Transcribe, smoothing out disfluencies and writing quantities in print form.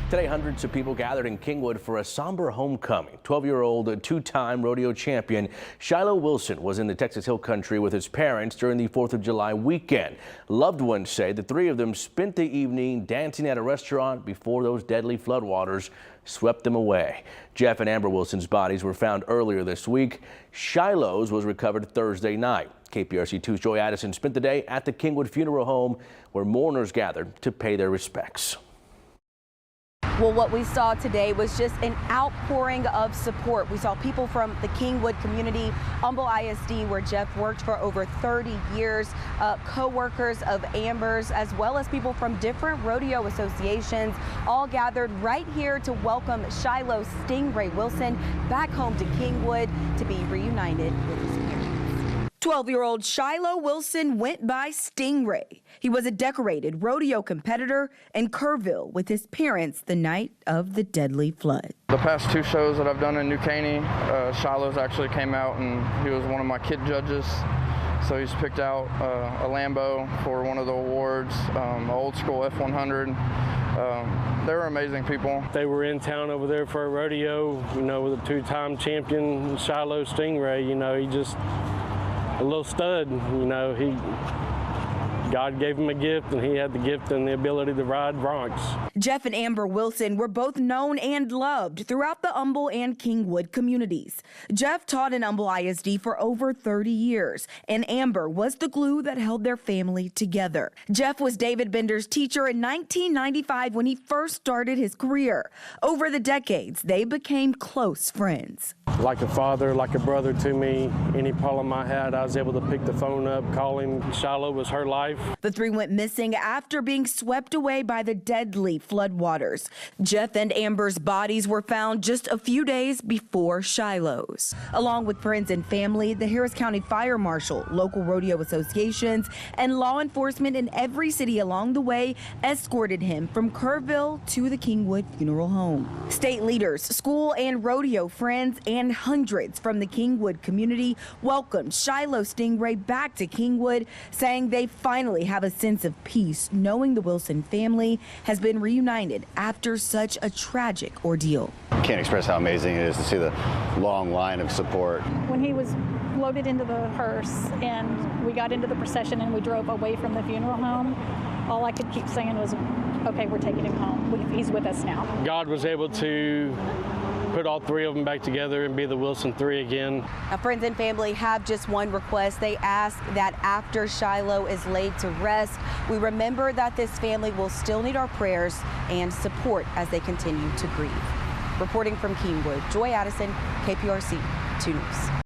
Today, hundreds of people gathered in Kingwood for a somber homecoming. 12-year-old two-time rodeo champion Shiloh Wilson was in the Texas Hill Country with his parents during the 4th of July weekend. Loved ones say the three of them spent the evening dancing at a restaurant before those deadly floodwaters swept them away. Jeff and Amber Wilson's bodies were found earlier this week. Shiloh's was recovered Thursday night. KPRC2's Joy Addison spent the day at the Kingwood funeral home where mourners gathered to pay their respects. Well, what we saw today was just an outpouring of support. We saw people from the Kingwood community, Humble ISD, where Jeff worked for over 30 years, co-workers of Amber's, as well as people from different rodeo associations, all gathered right here to welcome Shiloh Stingray Wilson back home to Kingwood to be reunited with his parents. 12-year-old Shiloh Wilson went by Stingray. He was a decorated rodeo competitor in Kerrville with his parents the night of the deadly flood. The past two shows that I've done in New Caney, Shiloh's actually came out and he was one of my kid judges. So he's picked out a Lambo for one of the awards, old school F100. They were amazing people. They were in town over there for a rodeo, you know, with a two-time champion, Shiloh Stingray. You know, he just a little stud, you know. God gave him a gift, and he had the gift and the ability to ride broncs. Jeff and Amber Wilson were both known and loved throughout the Humble and Kingwood communities. Jeff taught in Humble ISD for over 30 years, and Amber was the glue that held their family together. Jeff was David Bender's teacher in 1995 when he first started his career. Over the decades, they became close friends. Like a father, like a brother to me. Any problem I had, I was able to pick the phone up, call him. Shiloh was her life. The three went missing after being swept away by the deadly floodwaters. Jeff and Amber's bodies were found just a few days before Shiloh's. Along with friends and family, the Harris County Fire Marshal, local rodeo associations, and law enforcement in every city along the way escorted him from Kerrville to the Kingwood funeral home. State leaders, school and rodeo friends, and hundreds from the Kingwood community welcomed Shiloh Stingray back to Kingwood, saying they finally have a sense of peace knowing the Wilson family has been reunited after such a tragic ordeal. Can't express how amazing it is to see the long line of support. When he was loaded into the hearse and we got into the procession and we drove away from the funeral home, all I could keep saying was, okay, we're taking him home. He's with us now. God was able to put all three of them back together and be the Wilson three again. Now, friends and family have just one request. They ask that after Shiloh is laid to rest, we remember that this family will still need our prayers and support as they continue to grieve. Reporting from Kingwood, Joy Addison, KPRC 2 News.